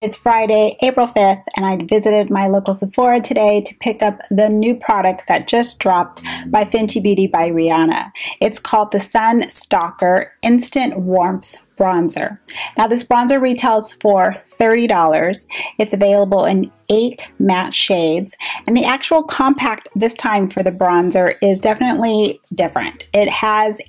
It's Friday, April 5th, and I visited my local Sephora today to pick up the new product that just dropped by Fenty Beauty by Rihanna. It's called the Sun Stalk'R Instant Warmth Bronzer. Now this bronzer retails for $30. It's available in 8 matte shades, and the actual compact this time for the bronzer is definitely different. It has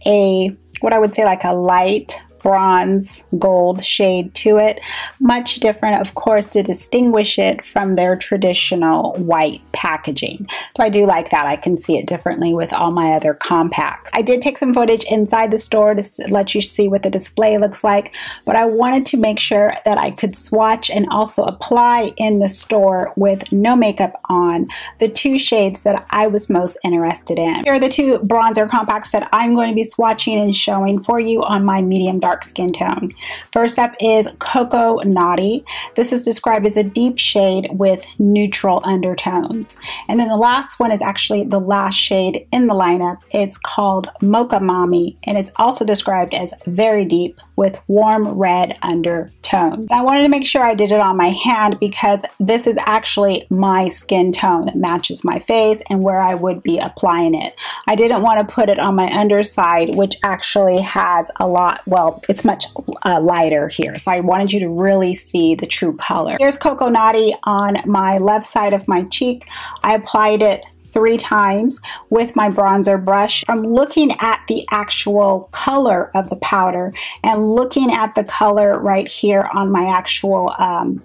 what I would say like a light bronze gold shade to it, much different of course to distinguish it from their traditional white packaging. So I do like that. I can see it differently with all my other compacts. I did take some footage inside the store to let you see what the display looks like, but I wanted to make sure that I could swatch and also apply in the store with no makeup on the 2 shades that I was most interested in. Here are the 2 bronzer compacts that I'm going to be swatching and showing for you on my medium dark skin tone. First up is Coco Naughty. This is described as a deep shade with neutral undertones. And then the last one is actually the last shade in the lineup. It's called Mocha Mami, and it's also described as very deep with warm red undertone. I wanted to make sure I did it on my hand because this is actually my skin tone that matches my face and where I would be applying it. I didn't want to put it on my underside, which actually has a lot, well, it's much lighter here. So I wanted you to really see the true color. Here's Coco Naughty on my left side of my cheek. I applied it 3 times with my bronzer brush. I'm looking at the actual color of the powder and looking at the color right here on my actual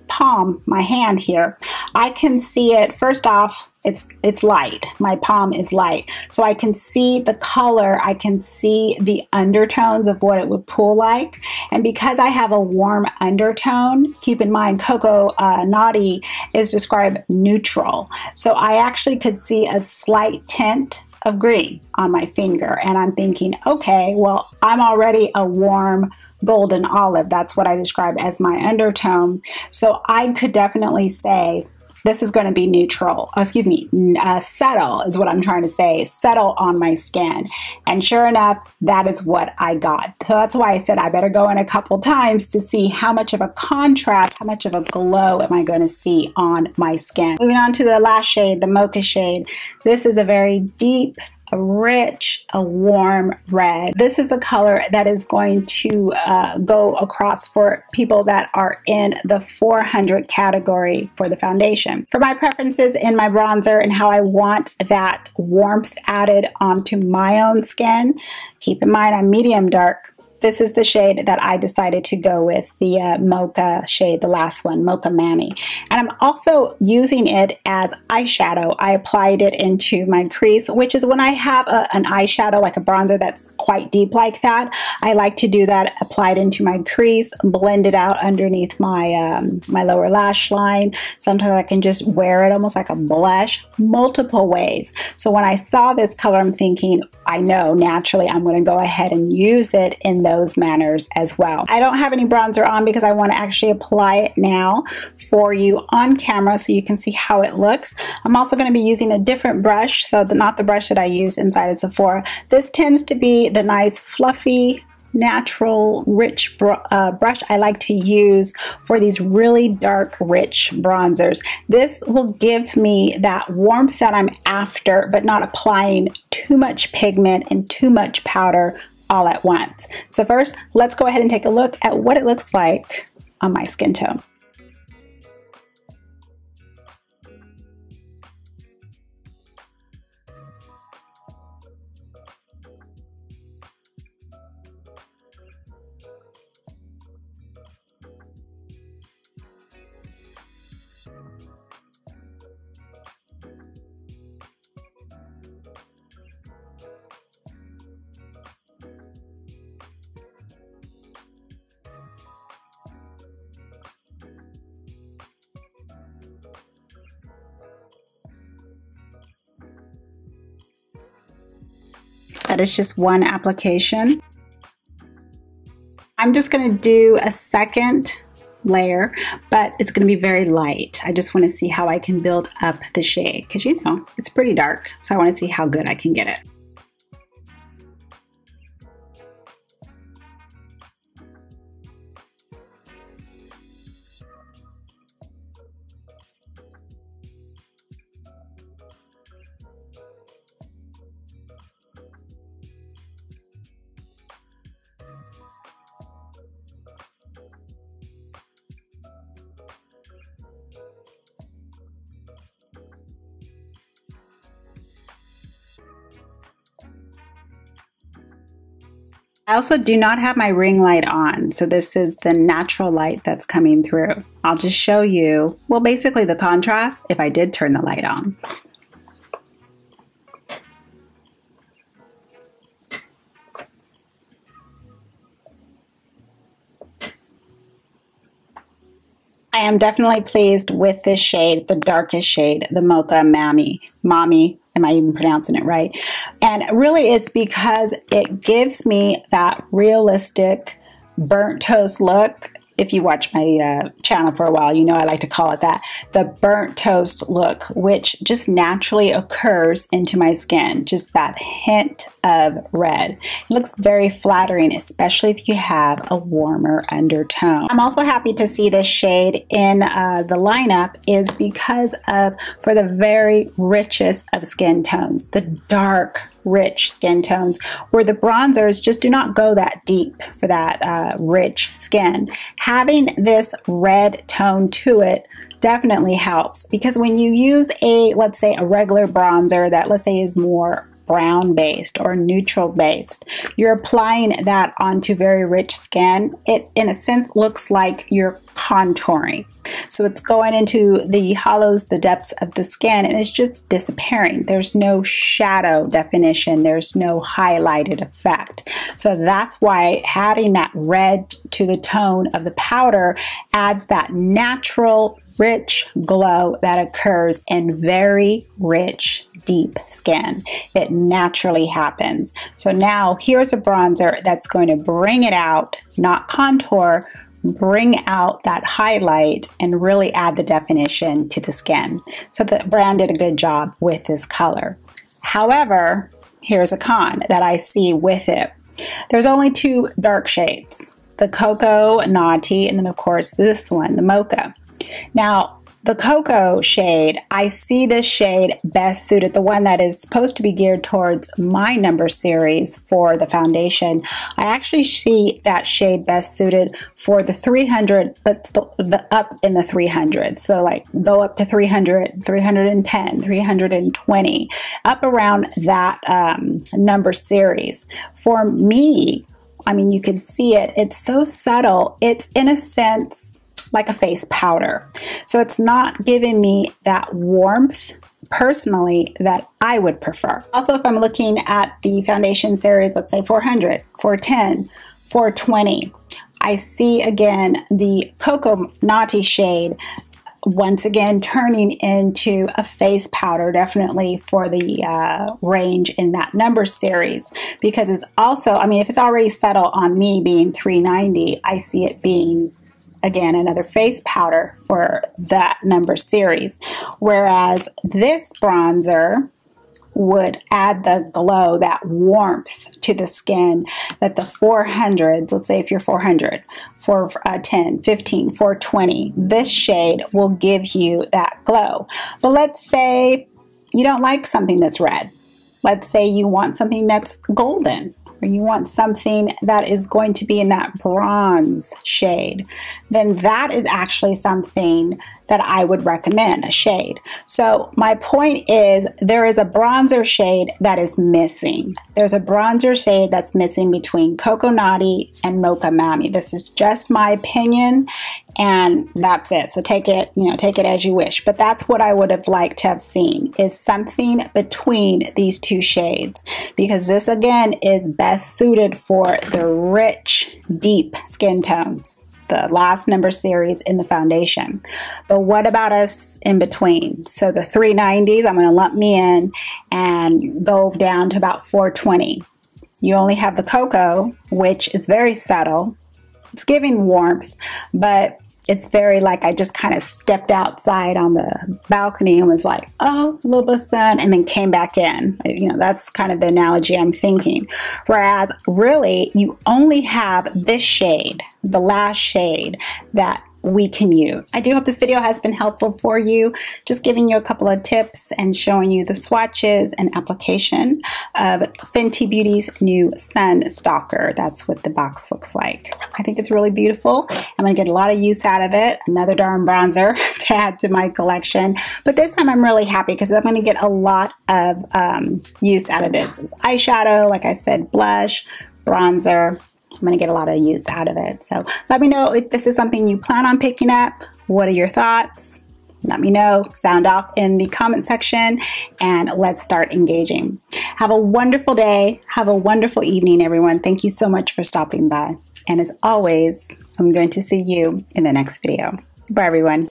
palm, my hand here. I can see it, first off, it's light. My palm is light. So I can see the color, I can see the undertones of what it would pull like. And because I have a warm undertone, keep in mind Coco Naughty is described neutral. So I actually could see a slight tint of green on my finger. And I'm thinking, okay, well, I'm already a warm golden olive. That's what I describe as my undertone. So I could definitely say this is going to be neutral, settle is what I'm trying to say, settle on my skin. And sure enough, that is what I got. So that's why I said I better go in a couple times to see how much of a contrast, how much of a glow am I going to see on my skin. Moving on to the last shade, the mocha shade. This is a very deep, a rich, a warm red. This is a color that is going to go across for people that are in the 400 category for the foundation. For my preferences in my bronzer and how I want that warmth added onto my own skin, keep in mind I'm medium dark. This is the shade that I decided to go with, the mocha shade, the last one, Mocha Mammy. And I'm also using it as eyeshadow. I applied it into my crease, which is when I have an eyeshadow, like a bronzer that's quite deep like that, I like to do that, apply it into my crease, blend it out underneath my, my lower lash line. Sometimes I can just wear it almost like a blush, multiple ways. So when I saw this color, I'm thinking, I know naturally I'm going to go ahead and use it in those manners as well. I don't have any bronzer on because I want to actually apply it now for you on camera so you can see how it looks. I'm also going to be using a different brush, so not the brush that I use inside of Sephora. This tends to be the nice fluffy natural rich brush I like to use for these really dark rich bronzers. This will give me that warmth that I'm after, but not applying too much pigment and too much powder all at once. So first, let's go ahead and take a look at what it looks like on my skin tone. That is just one application. I'm just going to do a second layer, but it's going to be very light. I just want to see how I can build up the shade because, you know, it's pretty dark. So I want to see how good I can get it. I also do not have my ring light on, so this is the natural light that's coming through. I'll just show you, well, basically the contrast if I did turn the light on. I am definitely pleased with this shade, the darkest shade, the Mocha Mammy. Am I even pronouncing it right? And really it's because it gives me that realistic burnt toast look. If you watch my channel for a while, you know I like to call it that. The burnt toast look, which just naturally occurs into my skin. Just that hint of red. It looks very flattering, especially if you have a warmer undertone. I'm also happy to see this shade in the lineup is because of, for the very richest of skin tones, the dark, rich skin tones, where the bronzers just do not go that deep for that rich skin. Having this red tone to it definitely helps, because when you use a, let's say, a regular bronzer that, let's say, is more brown based or neutral based, you're applying that onto very rich skin. It in a sense looks like you're contouring. So it's going into the hollows, the depths of the skin, and it's just disappearing. There's no shadow definition. There's no highlighted effect. So that's why adding that red to the tone of the powder adds that natural, rich glow that occurs in very rich, deep skin. It naturally happens. So now here's a bronzer that's going to bring it out, not contour, bring out that highlight and really add the definition to the skin. So the brand did a good job with this color. However, here's a con that I see with it. There's only two dark shades, the Coco Naughty and then of course this one, the Mocha. Now, the Coco shade, I see this shade best suited, the one that is supposed to be geared towards my number series for the foundation. I actually see that shade best suited for the 300, but the up in the 300. So like go up to 300, 310, 320, up around that number series. For me, I mean, you can see it. It's so subtle. It's in a sense like a face powder. So it's not giving me that warmth personally that I would prefer. Also, if I'm looking at the foundation series, let's say 400, 410, 420, I see again the Coco Naughty shade once again turning into a face powder, definitely for the range in that number series, because it's also, I mean, if it's already subtle on me being 390, I see it being again another face powder for that number series, whereas this bronzer would add the glow, that warmth to the skin that the 400s, let's say if you're 400, 410, 15, 420, this shade will give you that glow. But let's say you don't like something that's red. Let's say you want something that's golden, or you want something that is going to be in that bronze shade, then that is actually something that I would recommend, a shade. So my point is, there is a bronzer shade that is missing. There's a bronzer shade that's missing between Coco Naughty and Mocha Mammy. This is just my opinion, and that's it. So take it, you know, take it as you wish. But that's what I would have liked to have seen, is something between these two shades, because this again is best suited for the rich, deep skin tones, the last number series in the foundation. But what about us in between? So the 390s, I'm going to lump me in and go down to about 420. You only have the Coco, which is very subtle. It's giving warmth, but it's very like I just kind of stepped outside on the balcony and was like, oh, a little bit of sun, and then came back in. You know, that's kind of the analogy I'm thinking. Whereas really, you only have this shade, the last shade, that we can use. I do hope this video has been helpful for you, just giving you a couple of tips and showing you the swatches and application of Fenty Beauty's new Sun Stalk'R. That's what the box looks like. I think it's really beautiful. I'm gonna get a lot of use out of it. Another darn bronzer to add to my collection. But this time I'm really happy because I'm gonna get a lot of use out of this. It's eyeshadow, like I said, blush, bronzer. I'm going to get a lot of use out of it. So let me know if this is something you plan on picking up. What are your thoughts? Let me know. Sound off in the comment section and let's start engaging. Have a wonderful day. Have a wonderful evening, everyone. Thank you so much for stopping by. And as always, I'm going to see you in the next video. Bye, everyone.